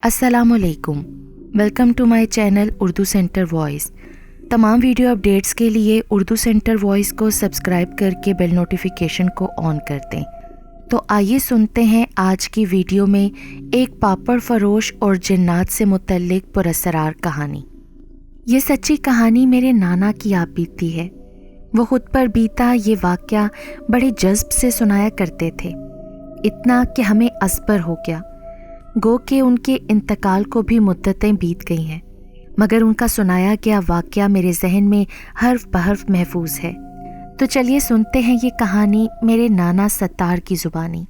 السلام علیکم، welcome to my channel Urdu center voice. تمام ویڈیو اپڈیٹس کے لیے اردو سینٹر وائس کو سبسکرائب کر کے بیل نوٹیفیکیشن کو آن کر دیں۔ تو آئیے سنتے ہیں آج کی ویڈیو میں ایک پاپڑ فروش اور جنات سے متعلق پراسرار کہانی۔ یہ سچی کہانی میرے نانا کی آپ بیتی ہے۔ وہ خود پر بیتا یہ واقعہ بڑے جذب سے سنایا کرتے تھے، اتنا کہ ہمیں ازبر ہو گیا، گو کہ ان کے انتقال کو بھی مدتیں بیت گئی ہیں، مگر ان کا سنایا گیا واقعہ میرے ذہن میں حرف بحرف محفوظ ہے۔ تو چلیے سنتے ہیں یہ کہانی میرے نانا ستار کی زبانی۔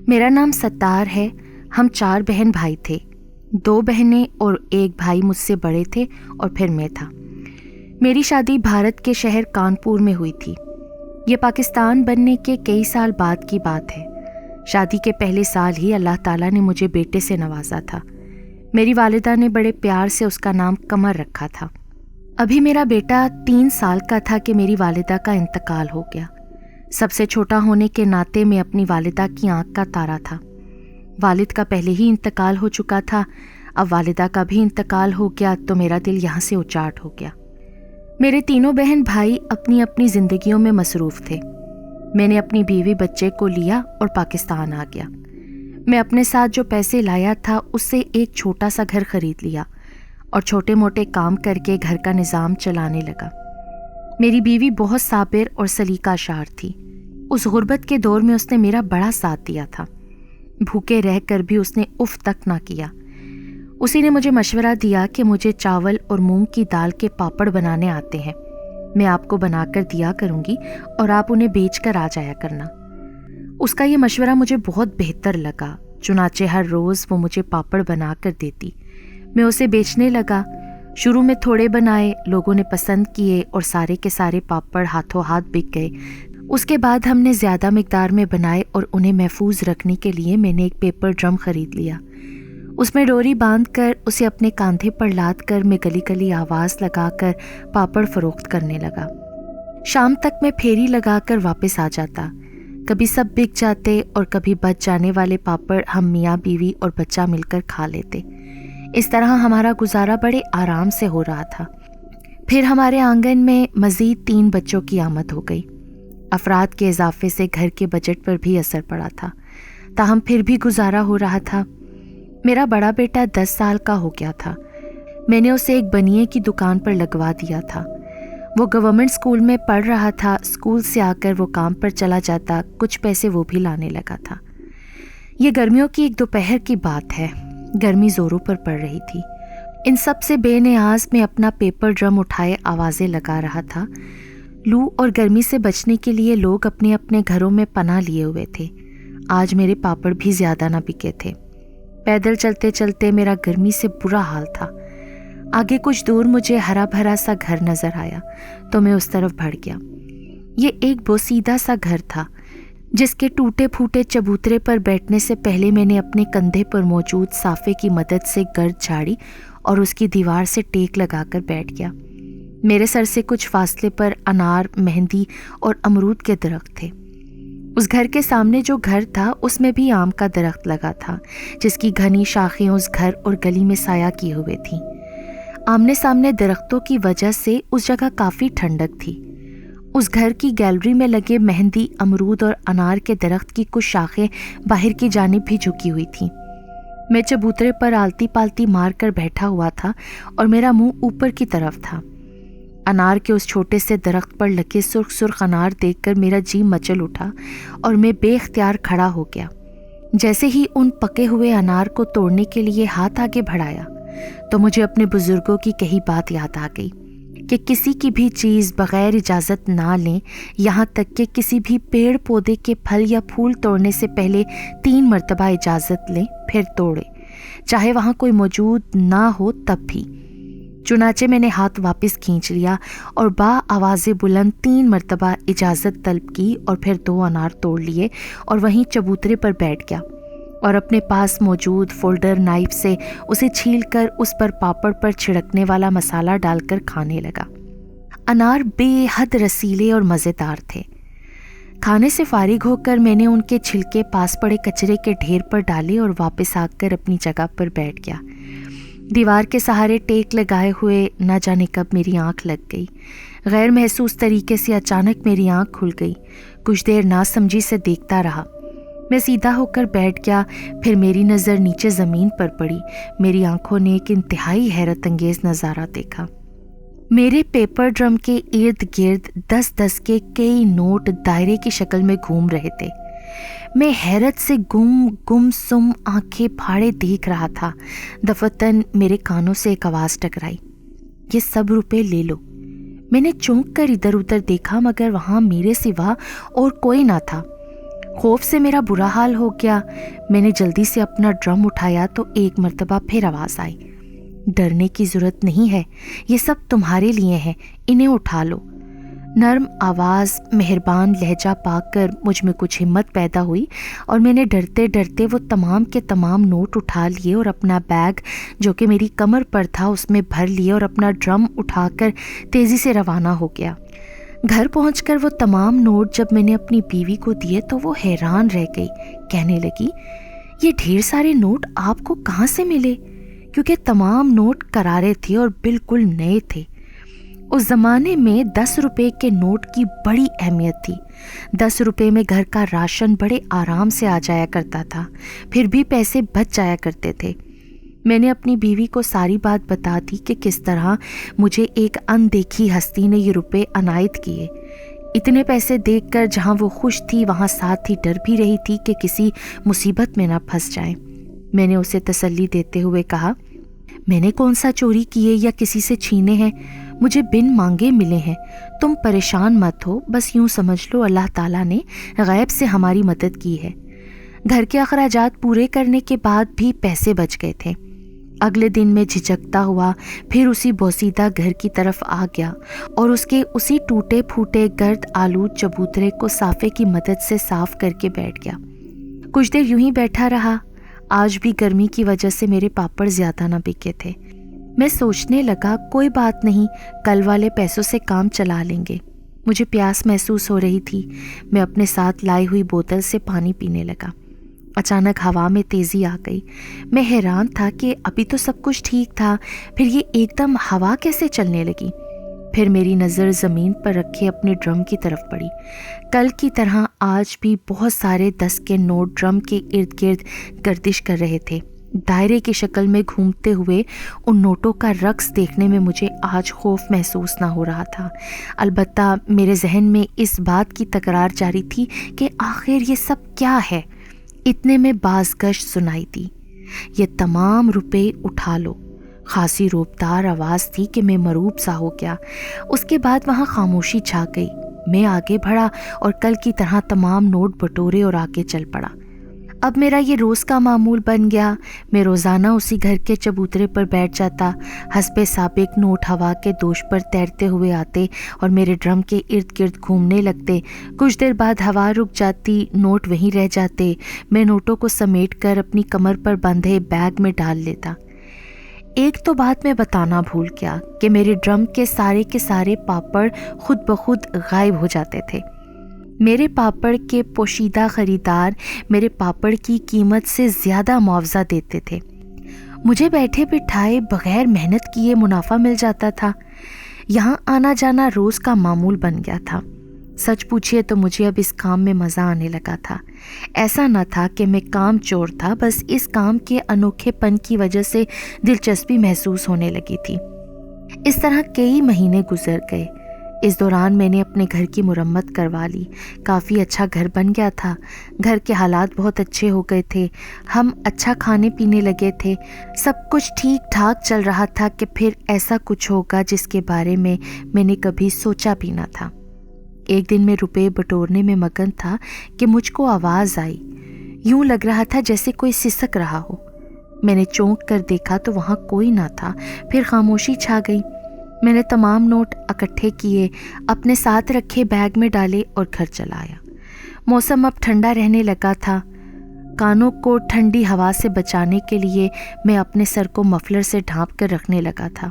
میرا نام ستار ہے۔ ہم 4 بہن بھائی تھے، 2 بہنیں اور ایک بھائی مجھ سے بڑے تھے اور پھر میں تھا۔ میری شادی بھارت کے شہر کانپور میں ہوئی تھی۔ یہ پاکستان بننے کے کئی سال بعد کی بات ہے۔ شادی کے پہلے سال ہی اللہ تعالیٰ نے مجھے بیٹے سے نوازا تھا۔ میری والدہ نے بڑے پیار سے اس کا نام قمر رکھا تھا۔ ابھی میرا بیٹا 3 سال کا تھا کہ میری والدہ کا انتقال ہو گیا۔ سب سے چھوٹا ہونے کے ناطے میں اپنی والدہ کی آنکھ کا تارا تھا۔ والد کا پہلے ہی انتقال ہو چکا تھا، اب والدہ کا بھی انتقال ہو گیا تو میرا دل یہاں سے اچاٹ ہو گیا۔ میرے تینوں بہن بھائی اپنی اپنی زندگیوں میں مصروف تھے۔ میں نے اپنی بیوی بچے کو لیا اور پاکستان آ گیا۔ میں اپنے ساتھ جو پیسے لایا تھا اس سے ایک چھوٹا سا گھر خرید لیا اور چھوٹے موٹے کام کر کے گھر کا نظام چلانے لگا۔ میری بیوی بہت صابر اور سلیقہ شار تھی۔ اس غربت کے دور میں اس نے میرا بڑا ساتھ دیا تھا۔ بھوکے رہ کر بھی اس نے اف تک نہ کیا۔ اسی نے مجھے مشورہ دیا کہ مجھے چاول اور مونگ کی دال کے پاپڑ بنانے آتے ہیں، میں آپ کو بنا کر دیا کروں گی اور آپ انہیں بیچ کر آ جایا کرنا۔ اس کا یہ مشورہ مجھے بہت بہتر لگا، چنانچہ ہر روز وہ مجھے پاپڑ بنا کر دیتی۔ میں اسے بیچنے لگا۔ شروع میں تھوڑے بنائے، لوگوں نے پسند کیے اور سارے کے سارے پاپڑ ہاتھوں ہاتھ بک گئے۔ اس کے بعد ہم نے زیادہ مقدار میں بنائے اور انہیں محفوظ رکھنے کے لیے میں نے ایک پیپر ڈرم خرید لیا۔ اس میں ڈوری باندھ کر اسے اپنے کاندھے پر لاد کر میں گلی گلی آواز لگا کر پاپڑ فروخت کرنے لگا۔ شام تک میں پھیری لگا کر واپس آ جاتا۔ کبھی سب بک جاتے اور کبھی بچ جانے والے پاپڑ ہم میاں بیوی اور بچہ مل کر کھا لیتے۔ اس طرح ہمارا گزارا بڑے آرام سے ہو رہا تھا۔ پھر ہمارے آنگن میں مزید 3 بچوں کی آمد ہو گئی۔ افراد کے اضافے سے گھر کے بجٹ پر بھی اثر پڑا تھا، تاہم پھر بھی گزارا ہو رہا تھا۔ میرا بڑا بیٹا 10 سال کا ہو گیا تھا۔ میں نے اسے ایک بنیے کی دکان پر لگوا دیا تھا۔ وہ گورنمنٹ اسکول میں پڑھ رہا تھا۔ اسکول سے آ کر وہ کام پر چلا جاتا، کچھ پیسے وہ بھی لانے لگا تھا۔ یہ گرمیوں کی ایک دوپہر کی بات ہے۔ گرمی زوروں پر پڑ رہی تھی۔ ان سب سے بے نیاز میں اپنا پیپر ڈرم اٹھائے آوازیں لگا رہا تھا۔ لو اور گرمی سے بچنے کے لیے لوگ اپنے اپنے گھروں میں پناہ لیے ہوئے تھے۔ آج میرے پاپڑ بھی زیادہ نہ بکے تھے۔ پیدل چلتے چلتے میرا گرمی سے برا حال تھا۔ آگے کچھ دور مجھے ہرا بھرا سا گھر نظر آیا تو میں اس طرف بڑھ گیا۔ یہ ایک بوسیدہ سا گھر تھا جس کے ٹوٹے پھوٹے چبوترے پر بیٹھنے سے پہلے میں نے اپنے کندھے پر موجود صافے کی مدد سے گرد جھاڑی اور اس کی دیوار سے ٹیک لگا کر بیٹھ گیا۔ میرے سر سے کچھ فاصلے پر انار، مہندی اور امرود کے درخت تھے۔ اس گھر کے سامنے جو گھر تھا اس میں بھی آم کا درخت لگا تھا، جس کی گھنی شاخیں اس گھر اور گلی میں سایہ کیے ہوئے تھیں۔ آمنے سامنے درختوں کی وجہ سے اس جگہ کافی ٹھنڈک تھی۔ اس گھر کی گیلری میں لگے مہندی، امرود اور انار کے درخت کی کچھ شاخیں باہر کی جانب بھی جھکی ہوئی تھیں۔ میں چبوترے پر آلتی پالتی مار کر بیٹھا ہوا تھا اور میرا منہ اوپر کی طرف تھا۔ انار کے اس چھوٹے سے درخت پر لگے سرخ سرخ انار دیکھ کر میرا جی مچل اٹھا اور میں بے اختیار کھڑا ہو گیا۔ جیسے ہی ان پکے ہوئے انار کو توڑنے کے لیے ہاتھ آگے بڑھایا تو مجھے اپنے بزرگوں کی کہی بات یاد آ گئی کہ کسی کی بھی چیز بغیر اجازت نہ لیں، یہاں تک کہ کسی بھی پیڑ پودے کے پھل یا پھول توڑنے سے پہلے 3 مرتبہ اجازت لیں پھر توڑیں، چاہے وہاں کوئی موجود نہ ہو تب بھی۔ چنانچہ میں نے ہاتھ واپس کھینچ لیا اور با آواز بلند 3 مرتبہ اجازت طلب کی اور پھر 2 انار توڑ لیے اور وہیں چبوترے پر بیٹھ گیا اور اپنے پاس موجود فولڈر نائف سے اسے چھیل کر اس پر پاپڑ پر چھڑکنے والا مسالہ ڈال کر کھانے لگا۔ انار بے حد رسیلے اور مزیدار تھے۔ کھانے سے فارغ ہو کر میں نے ان کے چھلکے پاس پڑے کچرے کے ڈھیر پر ڈالے اور واپس آ کر اپنی جگہ پر بیٹھ گیا۔ دیوار کے سہارے ٹیک لگائے ہوئے نہ جانے کب میری آنکھ لگ گئی۔ غیر محسوس طریقے سے اچانک میری آنکھ کھل گئی۔ کچھ دیر ناسمجھی سے دیکھتا رہا۔ میں سیدھا ہو کر بیٹھ گیا، پھر میری نظر نیچے زمین پر پڑی۔ میری آنکھوں نے ایک انتہائی حیرت انگیز نظارہ دیکھا۔ میرے پیپر ڈرم کے ارد گرد 10 کے کئی نوٹ دائرے کی شکل میں گھوم رہے تھے۔ میں حیرت سے گم سم آنکھیں پھاڑے دیکھ رہا تھا۔ دفتن میرے کانوں سے ایک آواز ٹکرائی، یہ سب روپے لے لو۔ میں نے چونک کر ادھر ادھر دیکھا مگر وہاں میرے سوا اور کوئی نہ تھا۔ خوف سے میرا برا حال ہو گیا۔ میں نے جلدی سے اپنا ڈرم اٹھایا تو ایک مرتبہ پھر آواز آئی، ڈرنے کی ضرورت نہیں ہے، یہ سب تمہارے لیے ہیں، انہیں اٹھا لو۔ نرم آواز، مہربان لہجہ پا کر مجھ میں کچھ ہمت پیدا ہوئی اور میں نے ڈرتے ڈرتے وہ تمام کے تمام نوٹ اٹھا لیے اور اپنا بیگ جو کہ میری کمر پر تھا اس میں بھر لیے اور اپنا ڈرم اٹھا کر تیزی سے روانہ ہو گیا۔ گھر پہنچ کر وہ تمام نوٹ جب میں نے اپنی بیوی کو دیے تو وہ حیران رہ گئی۔ کہنے لگی، یہ ڈھیر سارے نوٹ آپ کو کہاں سے ملے؟ کیونکہ تمام نوٹ کرارے تھے اور بالکل نئے تھے۔ اس زمانے میں 10 روپے کے نوٹ کی بڑی اہمیت تھی۔ 10 روپے میں گھر کا راشن بڑے آرام سے آ جایا کرتا تھا، پھر بھی پیسے بچ جایا کرتے تھے۔ میں نے اپنی بیوی کو ساری بات بتا دی کہ کس طرح مجھے ایک اندیکھی ہستی نے یہ روپے عنایت کیے۔ اتنے پیسے دیکھ کر جہاں وہ خوش تھی وہاں ساتھ ہی ڈر بھی رہی تھی کہ کسی مصیبت میں نہ پھنس جائیں۔ میں نے اسے تسلی دیتے ہوئے کہا، میں نے کون سا چوری کیے یا کسی سے چھینے ہیں، مجھے بن مانگے ملے ہیں۔ تم پریشان مت ہو، بس یوں سمجھ لو اللہ تعالیٰ نے غیب سے ہماری مدد کی ہے۔ گھر کے اخراجات پورے کرنے کے بعد بھی پیسے بچ گئے تھے۔ اگلے دن میں جھجکتا ہوا پھر اسی بوسیدہ گھر کی طرف آ گیا اور اس کے اسی ٹوٹے پھوٹے گرد آلود چبوترے کو صافے کی مدد سے صاف کر کے بیٹھ گیا۔ کچھ دیر یوں ہی بیٹھا رہا۔ آج بھی گرمی کی وجہ سے میرے پاپڑ زیادہ نہ بکے تھے۔ میں سوچنے لگا، کوئی بات نہیں، کل والے پیسوں سے کام چلا لیں گے۔ مجھے پیاس محسوس ہو رہی تھی۔ میں اپنے ساتھ لائی ہوئی بوتل سے پانی پینے لگا۔ اچانک ہوا میں تیزی آ گئی۔ میں حیران تھا کہ ابھی تو سب کچھ ٹھیک تھا، پھر یہ ایک دم ہوا کیسے چلنے لگی؟ پھر میری نظر زمین پر رکھے اپنے ڈرم کی طرف پڑی۔ کل کی طرح آج بھی بہت سارے 10 کے نوٹ ڈرم کے ارد گرد گردش کر رہے تھے۔ دائرے کی شکل میں گھومتے ہوئے ان نوٹوں کا رقص دیکھنے میں مجھے آج خوف محسوس نہ ہو رہا تھا، البتہ میرے ذہن میں اس بات کی تکرار جاری تھی کہ آخر یہ سب کیا ہے۔ اتنے میں بازگشت سنائی دی، یہ تمام روپے اٹھا لو۔ خاصی روبدار آواز تھی کہ میں مروب سا ہو گیا۔ اس کے بعد وہاں خاموشی چھا گئی۔ میں آگے بڑھا اور کل کی طرح تمام نوٹ بٹورے اور آگے چل پڑا۔ اب میرا یہ روز کا معمول بن گیا۔ میں روزانہ اسی گھر کے چبوترے پر بیٹھ جاتا۔ حسب سابق نوٹ ہوا کے دوش پر تیرتے ہوئے آتے اور میرے ڈرم کے ارد گرد گھومنے لگتے۔ کچھ دیر بعد ہوا رک جاتی، نوٹ وہیں رہ جاتے۔ میں نوٹوں کو سمیٹ کر اپنی کمر پر بندھے بیگ میں ڈال لیتا۔ ایک تو بات میں بتانا بھول گیا کہ میرے ڈرم کے سارے پاپڑ خود بخود غائب ہو جاتے تھے۔ میرے پاپڑ کے پوشیدہ خریدار میرے پاپڑ کی قیمت سے زیادہ معاوضہ دیتے تھے۔ مجھے بیٹھے بٹھائے بغیر محنت کیے منافع مل جاتا تھا۔ یہاں آنا جانا روز کا معمول بن گیا تھا۔ سچ پوچھئے تو مجھے اب اس کام میں مزہ آنے لگا تھا۔ ایسا نہ تھا کہ میں کام چور تھا، بس اس کام کے انوکھے پن کی وجہ سے دلچسپی محسوس ہونے لگی تھی۔ اس طرح کئی مہینے گزر گئے۔ اس دوران میں نے اپنے گھر کی مرمت کروا لی۔ کافی اچھا گھر بن گیا تھا۔ گھر کے حالات بہت اچھے ہو گئے تھے۔ ہم اچھا کھانے پینے لگے تھے۔ سب کچھ ٹھیک ٹھاک چل رہا تھا کہ پھر ایسا کچھ ہوگا جس کے بارے میں نے کبھی سوچا بھی نہ تھا۔ ایک دن میں روپے بٹورنے میں مگن تھا کہ مجھ کو آواز آئی۔ یوں لگ رہا تھا جیسے کوئی سسک رہا ہو۔ میں نے چونک کر دیکھا تو وہاں کوئی نہ تھا۔ پھر خاموشی چھا گئی۔ میں نے تمام نوٹ اکٹھے کیے، اپنے ساتھ رکھے بیگ میں ڈالے اور گھر چلا آیا۔ موسم اب ٹھنڈا رہنے لگا تھا۔ کانوں کو ٹھنڈی ہوا سے بچانے کے لیے میں اپنے سر کو مفلر سے ڈھانپ کر رکھنے لگا تھا۔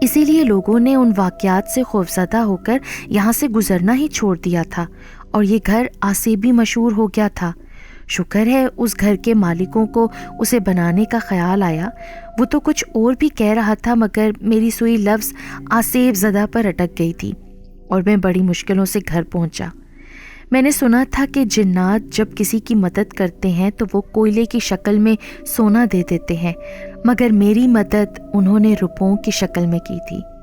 اسی لیے لوگوں نے ان واقعات سے خوفزدہ ہو کر یہاں سے گزرنا ہی چھوڑ دیا تھا اور یہ گھر آسیبی مشہور ہو گیا تھا۔ شکر ہے اس گھر کے مالکوں کو اسے بنانے کا خیال آیا۔ وہ تو کچھ اور بھی کہہ رہا تھا مگر میری سوئی لفظ آسیب زدہ پر اٹک گئی تھی اور میں بڑی مشکلوں سے گھر پہنچا۔ میں نے سنا تھا کہ جنات جب کسی کی مدد کرتے ہیں تو وہ کوئلے کی شکل میں سونا دے دیتے ہیں، مگر میری مدد انہوں نے روپوں کی شکل میں کی تھی۔